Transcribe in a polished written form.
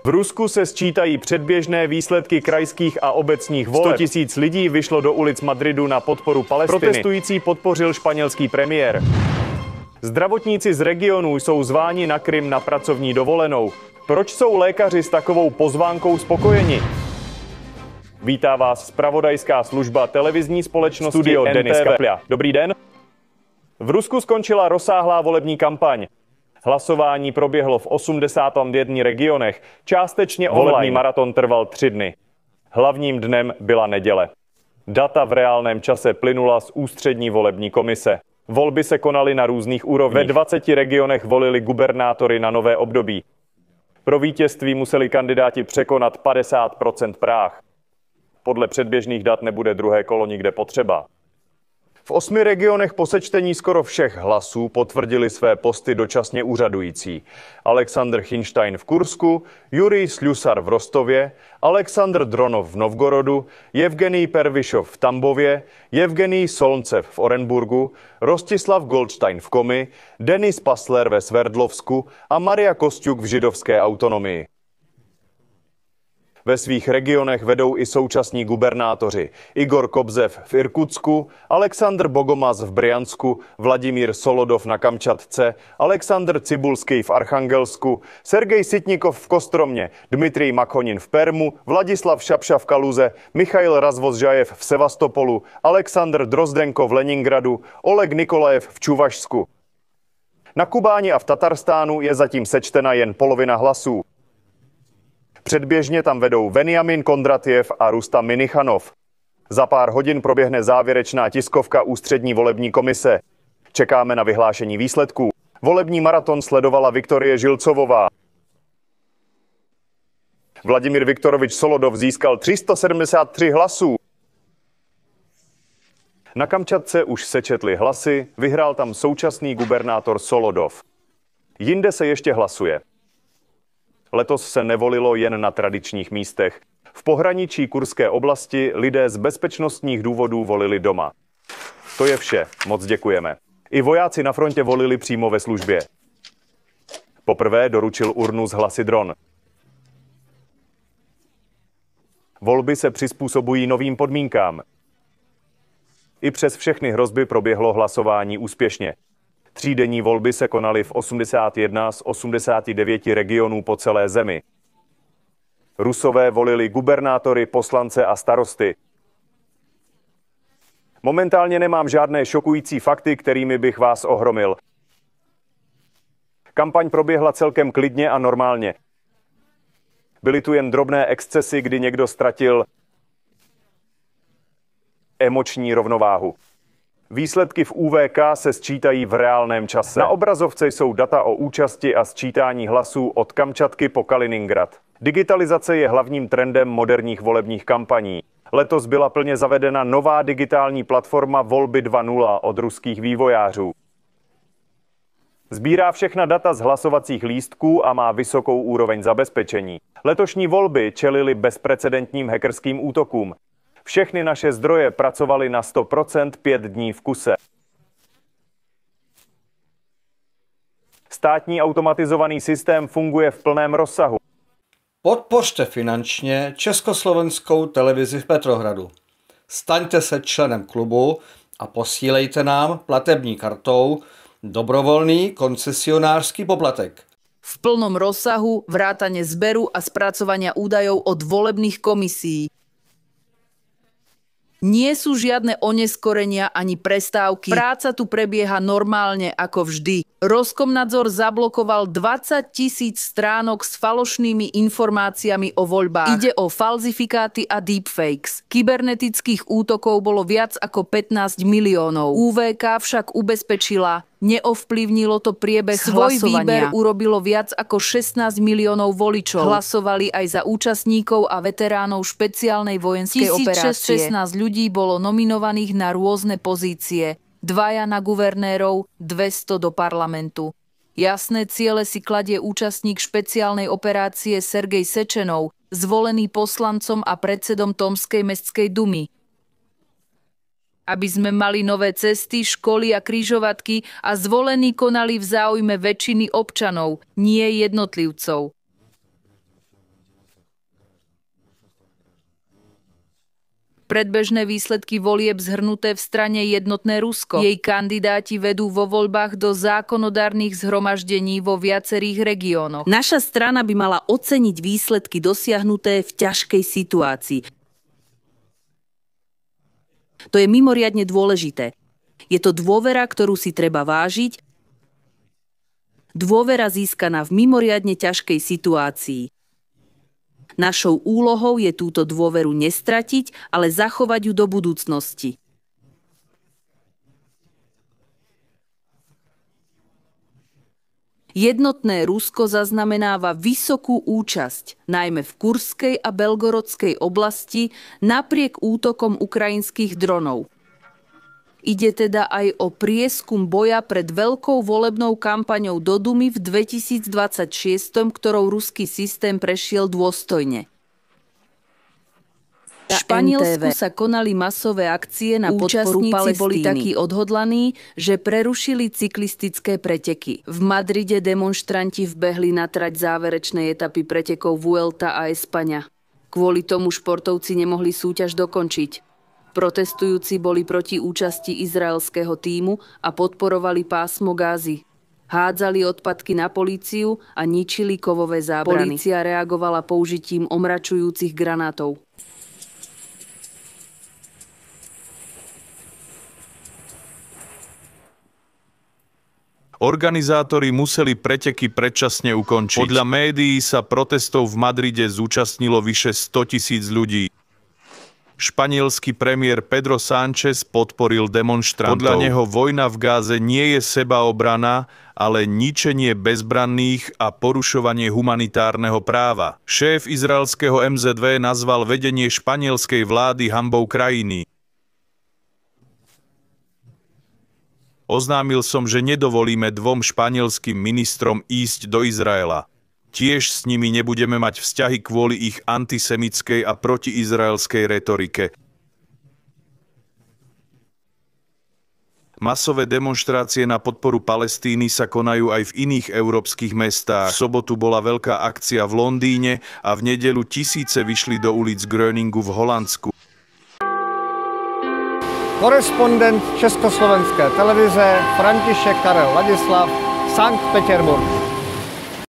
V Rusku se sčítají předběžné výsledky krajských a obecních voleb. 100 000 lidí vyšlo do ulic Madridu na podporu Palestiny. Protestující podpořil španělský premiér. Zdravotníci z regionů jsou zváni na Krym na pracovní dovolenou. Proč jsou lékaři s takovou pozvánkou spokojeni? Vítá vás zpravodajská služba televizní společnosti Studio Denis Kaplia. Dobrý den. V Rusku skončila rozsáhlá volební kampaň. Hlasování proběhlo v 81 regionech. Částečně volební maraton trval 3 dny. Hlavním dnem byla neděle. Data v reálném čase plynula z ústřední volební komise. Volby se konaly na různých úrovních. Ve 20 regionech volili gubernátory na nové období. Pro vítězství museli kandidáti překonat 50% práh. Podle předběžných dat nebude druhé kolo nikde potřeba. V 8 regionech po sečtení skoro všech hlasů potvrdili své posty dočasně úřadující. Alexandr Hinštajn v Kursku, Jurij Slusar v Rostově, Aleksandr Dronov v Novgorodu, Jevgenij Pervišov v Tambově, Jevgenij Solncev v Orenburgu, Rostislav Goldstein v Komi, Denis Pasler ve Sverdlovsku a Maria Kosťuk v židovské autonomii. Ve svých regionech vedou i současní gubernátoři. Igor Kobzev v Irkutsku, Aleksandr Bogomaz v Brjansku, Vladimír Solodov na Kamčatce, Aleksandr Cibulský v Archangelsku, Sergej Sitnikov v Kostromě, Dmitrij Makonin v Permu, Vladislav Šapša v Kaluze, Michail Razvozžajev v Sevastopolu, Aleksandr Drozdenko v Leningradu, Oleg Nikolajev v Čuvašsku. Na Kubáni a v Tatarstánu je zatím sečtena jen polovina hlasů. Předběžně tam vedou Veniamin Kondratjev a Rustam Minichanov. Za pár hodin proběhne závěrečná tiskovka ústřední volební komise. Čekáme na vyhlášení výsledků. Volební maraton sledovala Viktorie Žilcovová. Vladimír Viktorovič Solodov získal 373 hlasů. Na Kamčatce už sečetli hlasy, vyhrál tam současný gubernátor Solodov. Jinde se ještě hlasuje. Letos se nevolilo jen na tradičních místech. V pohraničí Kurské oblasti lidé z bezpečnostních důvodů volili doma. To je vše, moc děkujeme. I vojáci na frontě volili přímo ve službě. Poprvé doručil urnu s hlasy dron. Volby se přizpůsobují novým podmínkám. I přes všechny hrozby proběhlo hlasování úspěšně. 3denní volby se konaly v 81 z 89 regionů po celé zemi. Rusové volili gubernátory, poslance a starosty. Momentálně nemám žádné šokující fakty, kterými bych vás ohromil. Kampaň proběhla celkem klidně a normálně. Byly tu jen drobné excesy, kdy někdo ztratil emoční rovnováhu. Výsledky v UVK se sčítají v reálném čase. Na obrazovce jsou data o účasti a sčítání hlasů od Kamčatky po Kaliningrad. Digitalizace je hlavním trendem moderních volebních kampaní. Letos byla plně zavedena nová digitální platforma Volby 2.0 od ruských vývojářů. Sbírá všechna data z hlasovacích lístků a má vysokou úroveň zabezpečení. Letošní volby čelily bezprecedentním hackerským útokům. Všechny naše zdroje pracovaly na 100% 5 dní v kuse. Státní automatizovaný systém funguje v plném rozsahu. Podpořte finančně Československou televizi v Petrohradu. Staňte se členem klubu a posílejte nám platební kartou dobrovoľný koncesionářský poplatek. V plnom rozsahu vrátane zberu a spracovania údajov od volebných komisií. Nie sú žiadne oneskorenia ani prestávky. Práca tu prebieha normálne ako vždy. Roskomnadzor zablokoval 20 000 stránok s falošnými informáciami o voľbách. Ide o falzifikáty a deepfakes. Kybernetických útokov bolo viac ako 15 miliónov. UVK však ubezpečila, neovplyvnilo to priebeh hlasovania. Svoj výber urobilo viac ako 16 miliónov voličov. Hlasovali aj za účastníkov a veteránov špeciálnej vojenskej operácie. 16 ľudí bolo nominovaných na rôzne pozície. 2 na guvernérov, 200 do parlamentu. Jasné ciele si kladie účastník špeciálnej operácie Sergej Sečenov, zvolený poslancom a predsedom Tomskej mestskej dumy. Aby sme mali nové cesty, školy a križovatky a zvolení konali v záujme väčšiny občanov, nie jednotlivcov. predbežné výsledky volieb zhrnuté v strane Jednotné Rusko. Jej kandidáti vedú vo voľbách do zákonodárnych zhromaždení vo viacerých regiónoch. Naša strana by mala oceniť výsledky dosiahnuté v ťažkej situácii. To je mimoriadne dôležité. Je to dôvera, ktorú si treba vážiť. Dôvera získaná v mimoriadne ťažkej situácii. Našou úlohou je túto dôveru nestratiť, ale zachovať ju do budúcnosti. Jednotné Rusko zaznamenáva vysokú účasť, najmä v Kurskej a Belgorodskej oblasti, napriek útokom ukrajinských dronov. Ide teda aj o prieskum boja pred veľkou volebnou kampaňou do Dumy v 2026, ktorou ruský systém prešiel dôstojne. V Španielsku sa konali masové akcie na podporu Palestíny. Boli takí odhodlaní, že prerušili cyklistické preteky. V Madride demonštranti vbehli na trať záverečnej etapy pretekov Vuelta a España. Kvôli tomu športovci nemohli súťaž dokončiť. Protestujúci boli proti účasti izraelského tímu a podporovali pásmo Gázy. Hádzali odpadky na políciu a ničili kovové zábrany. Polícia reagovala použitím omračujúcich granátov. Organizátori museli preteky predčasne ukončiť. Podľa médií sa protestov v Madride zúčastnilo vyše 100 000 ľudí. Španielský premiér Pedro Sánchez podporil demonštrantov. Podľa neho vojna v Gáze nie je sebaobrana, ale ničenie bezbranných a porušovanie humanitárneho práva. Šéf izraelského MZV nazval vedenie španielskej vlády hanbou krajiny. Oznámil som, že nedovolíme 2 španielským ministrom ísť do Izraela. Tiež s nimi nebudeme mať vzťahy kvôli ich antisemickej a protiizraelskej retorike. Masové demonštrácie na podporu Palestíny sa konajú aj v iných európskych mestách. V sobotu bola veľká akcia v Londýne a v nedeľu tisíce vyšli do ulic Gröningu v Holandsku. Korespondent Československé televize František Karel Ladislav, Sankt Petersburg.